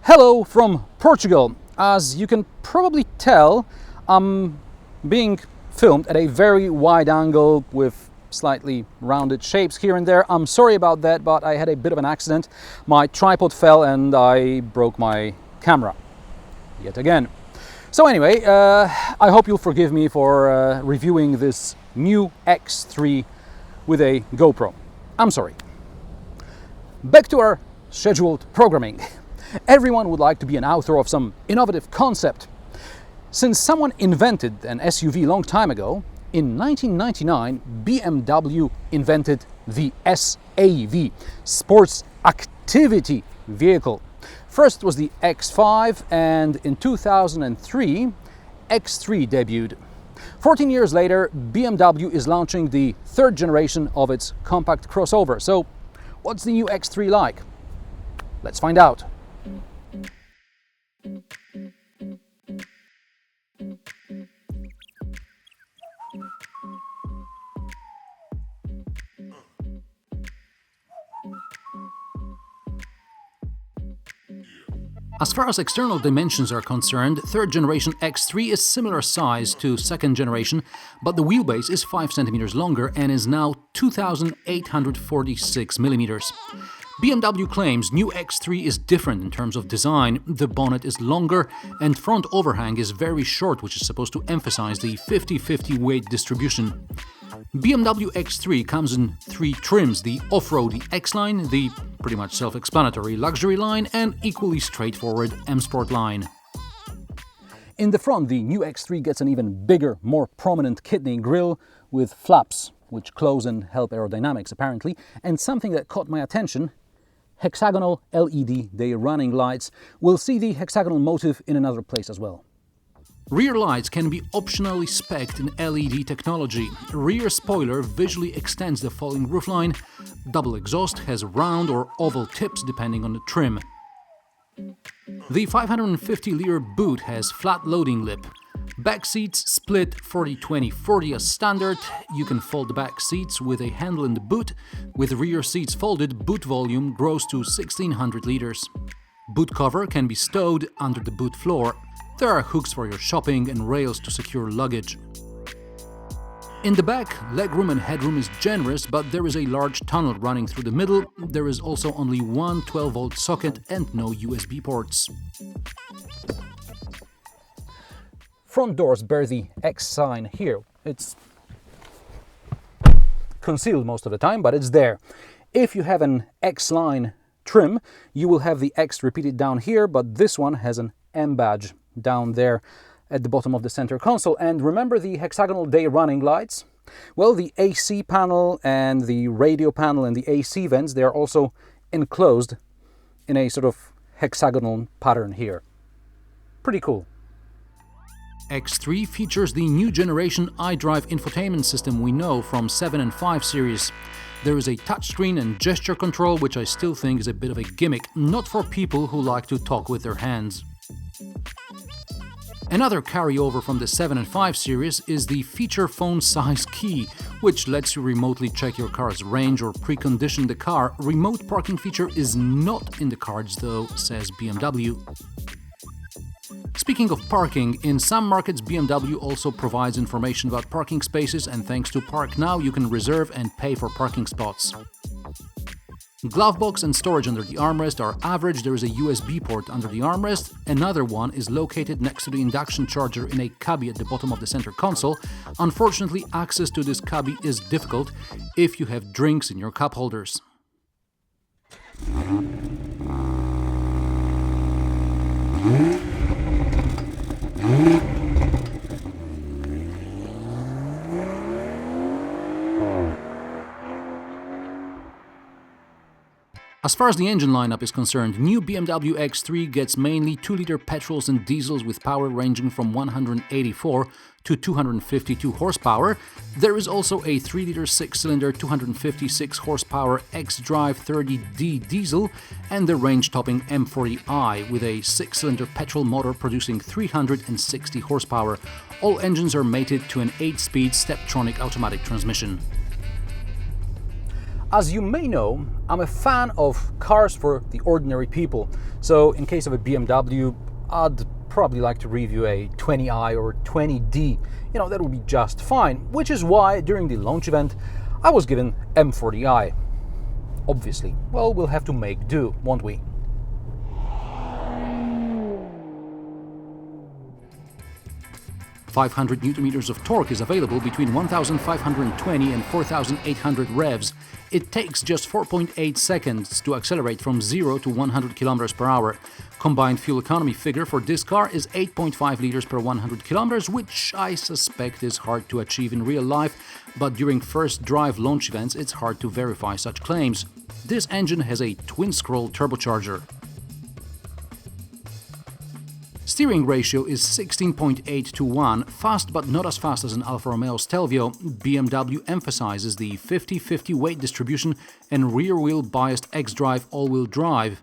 Hello from Portugal. As you can probably tell, I'm being filmed at a very wide angle with slightly rounded shapes here and there. I'm sorry about that, but I had a bit of an accident. My tripod fell and I broke my camera yet again. So anyway, I hope you'll forgive me for reviewing this new X3 with a GoPro. I'm sorry. Back to our scheduled programming. Everyone would like to be an author of some innovative concept. Since someone invented an SUV long time ago, in 1999 BMW invented the SAV, Sports Activity Vehicle. First was the X5, and in 2003 X3 debuted. 14 years later, BMW is launching the third generation of its compact crossover. So what's the new X3 like? Let's find out. As far as external dimensions are concerned, third generation X3 is similar size to second generation, but the wheelbase is 5 cm longer and is now 2,846 mm. BMW claims new X3 is different in terms of design. The bonnet is longer and front overhang is very short, which is supposed to emphasize the 50-50 weight distribution. BMW X3 comes in 3 trims: the off-roady X-Line, the pretty much self-explanatory luxury line, and equally straightforward M-Sport line. In the front, the new X3 gets an even bigger, more prominent kidney grille with flaps, which close and help aerodynamics apparently, and something that caught my attention: hexagonal LED day running lights. We'll see the hexagonal motif in another place as well. Rear lights can be optionally spec'd in LED technology. Rear spoiler visually extends the falling roofline. Double exhaust has round or oval tips depending on the trim. The 550-liter boot has flat loading lip. Back seats split 40-20-40 as standard. You can fold the back seats with a handle in the boot. With rear seats folded, boot volume grows to 1,600 liters. Boot cover can be stowed under the boot floor. There are hooks for your shopping and rails to secure luggage. In the back, legroom and headroom is generous, but there is a large tunnel running through the middle. There is also only one 12-volt socket and no USB ports. Front doors bear the X sign here. It's concealed most of the time, but it's there. If you have an X-Line trim, you will have the X repeated down here, but this one has an M badge down there at the bottom of the center console. And remember the hexagonal day running lights? Well, the AC panel and the radio panel and the AC vents, they are also enclosed in a sort of hexagonal pattern here. Pretty cool. X3 features the new generation iDrive infotainment system we know from 7 and 5 series. There is a touchscreen and gesture control, which I still think is a bit of a gimmick, not for people who like to talk with their hands. Another carryover from the 7 and 5 series is the feature phone size key, which lets you remotely check your car's range or precondition the car. Remote parking feature is not in the cards though, says BMW. Speaking of parking, in some markets BMW also provides information about parking spaces, and thanks to Park Now you can reserve and pay for parking spots. Glove box and storage under the armrest are average. There is a USB port under the armrest. Another one is located next to the induction charger in a cubby at the bottom of the center console. Unfortunately, access to this cubby is difficult if you have drinks in your cup holders. As far as the engine lineup is concerned, new BMW X3 gets mainly 2-liter petrols and diesels with power ranging from 184 to 252 horsepower. There is also a 3-liter 6-cylinder 256 horsepower X-Drive 30D diesel and the range-topping M40i with a 6-cylinder petrol motor producing 360 horsepower. All engines are mated to an 8-speed Steptronic automatic transmission. As you may know, I'm a fan of cars for the ordinary people. So in case of a BMW, I'd probably like to review a 20i or 20D. You know, that would be just fine, which is why during the launch event I was given M40i. Obviously, well, we'll have to make do, won't we? .500 Nm of torque is available between 1,520 and 4,800 revs. It takes just 4.8 seconds to accelerate from 0 to 100 km per hour. Combined fuel economy figure for this car is 8.5 liters per 100 kilometers, which I suspect is hard to achieve in real life, but during first drive launch events it's hard to verify such claims. This engine has a twin-scroll turbocharger. Steering ratio is 16.8 to 1, fast but not as fast as an Alfa Romeo Stelvio. BMW emphasizes the 50-50 weight distribution and rear-wheel biased X-Drive all-wheel drive.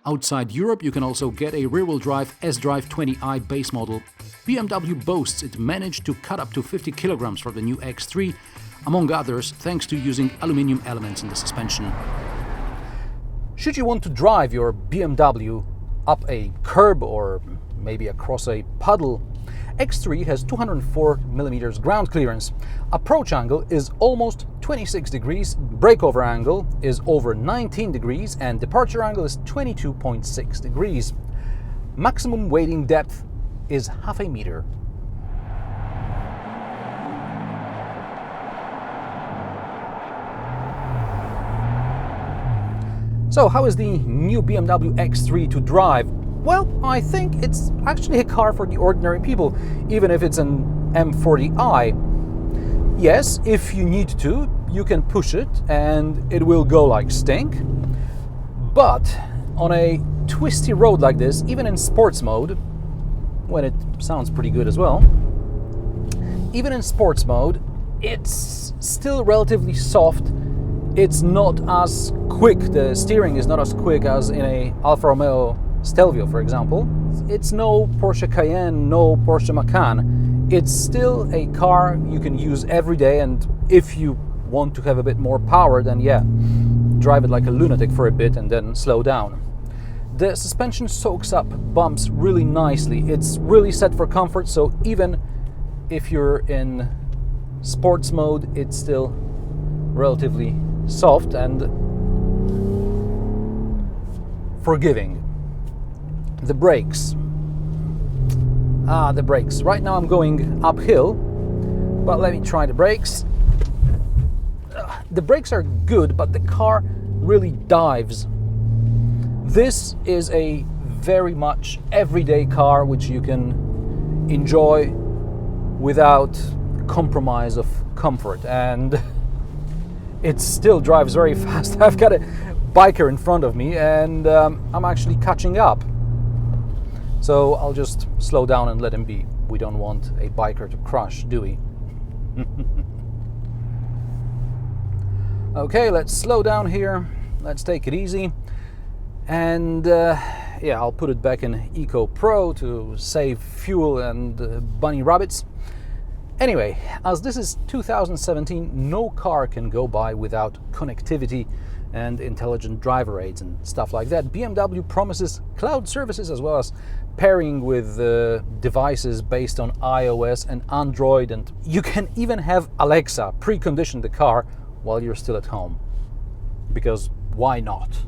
Outside Europe you can also get a rear-wheel drive S-Drive 20i base model. BMW boasts it managed to cut up to 50 kilograms for the new X3, among others thanks to using aluminium elements in the suspension. Should you want to drive your BMW up a curb or maybe across a puddle, X3 has 204mm ground clearance. Approach angle is almost 26 degrees, breakover angle is over 19 degrees, and departure angle is 22.6 degrees. Maximum wading depth is half a meter. So how is the new BMW X3 to drive? Well, I think it's actually a car for the ordinary people, even if it's an M40i. Yes, if you need to, you can push it and it will go like stink. But on a twisty road like this, even in sports mode, when it sounds pretty good as well, even in sports mode, it's still relatively soft. It's not as quick, the steering is not as quick as in a Alfa Romeo Stelvio, for example. It's no Porsche Cayenne, no Porsche Macan. It's still a car you can use every day, and if you want to have a bit more power, then yeah, drive it like a lunatic for a bit and then slow down. The suspension soaks up bumps really nicely. It's really set for comfort, so even if you're in sports mode, it's still relatively soft and forgiving. The brakes. The brakes. Right now I'm going uphill, but let me try the brakes. The brakes are good, but the car really dives. This is a very much everyday car which you can enjoy without compromise of comfort, and it still drives very fast. I've got a biker in front of me and I'm actually catching up. So I'll just slow down and let him be. We don't want a biker to crash, do we? Okay, let's slow down here. Let's take it easy. And yeah, I'll put it back in Eco Pro to save fuel and bunny rabbits. Anyway, as this is 2017, no car can go by without connectivity and intelligent driver aids and stuff like that. BMW promises cloud services as well as pairing with devices based on iOS and Android, and you can even have Alexa precondition the car while you're still at home. Because why not?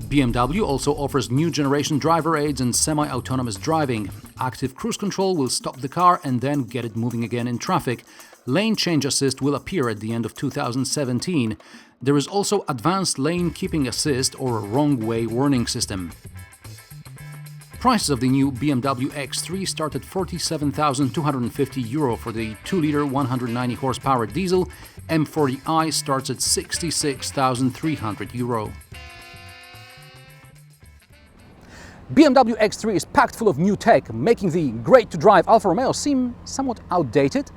BMW also offers new generation driver aids and semi-autonomous driving. Active cruise control will stop the car and then get it moving again in traffic. Lane change assist will appear at the end of 2017. There is also advanced lane keeping assist or wrong way warning system. Prices of the new BMW X3 start at €47,250 for the 2-litre 190 horsepower diesel. M40i starts at €66,300. BMW X3 is packed full of new tech, making the great-to-drive Alfa Romeo seem somewhat outdated.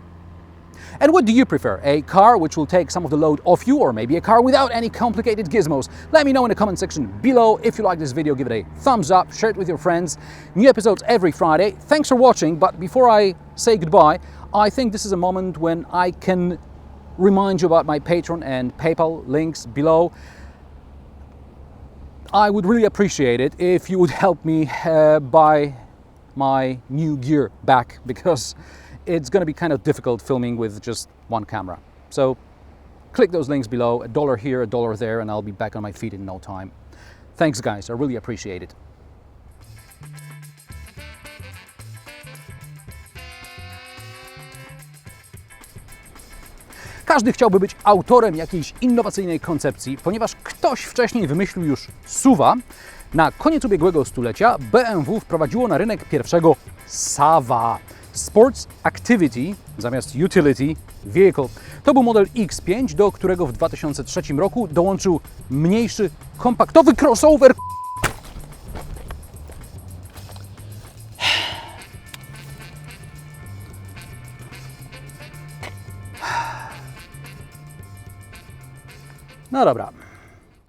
And what do you prefer? A car which will take some of the load off you, or maybe a car without any complicated gizmos? Let me know in the comment section below. If you like this video, give it a thumbs up, share it with your friends. New episodes every Friday. Thanks for watching, but before I say goodbye, I think this is a moment when I can remind you about my Patreon and PayPal links below. I would really appreciate it if you would help me buy my new gear back, because it's going to be kind of difficult filming with just one camera. So click those links below, $1 here, $1 there, and I'll be back on my feet in no time. Thanks guys, I really appreciate it. Każdy chciałby być autorem jakiejś innowacyjnej koncepcji, ponieważ ktoś wcześniej wymyślił już SUV-a. Na koniec ubiegłego stulecia BMW wprowadziło na rynek pierwszego SAV-a, Sports Activity zamiast Utility Vehicle. To był model X5, do którego w 2003 roku dołączył mniejszy, kompaktowy crossover. No dobra.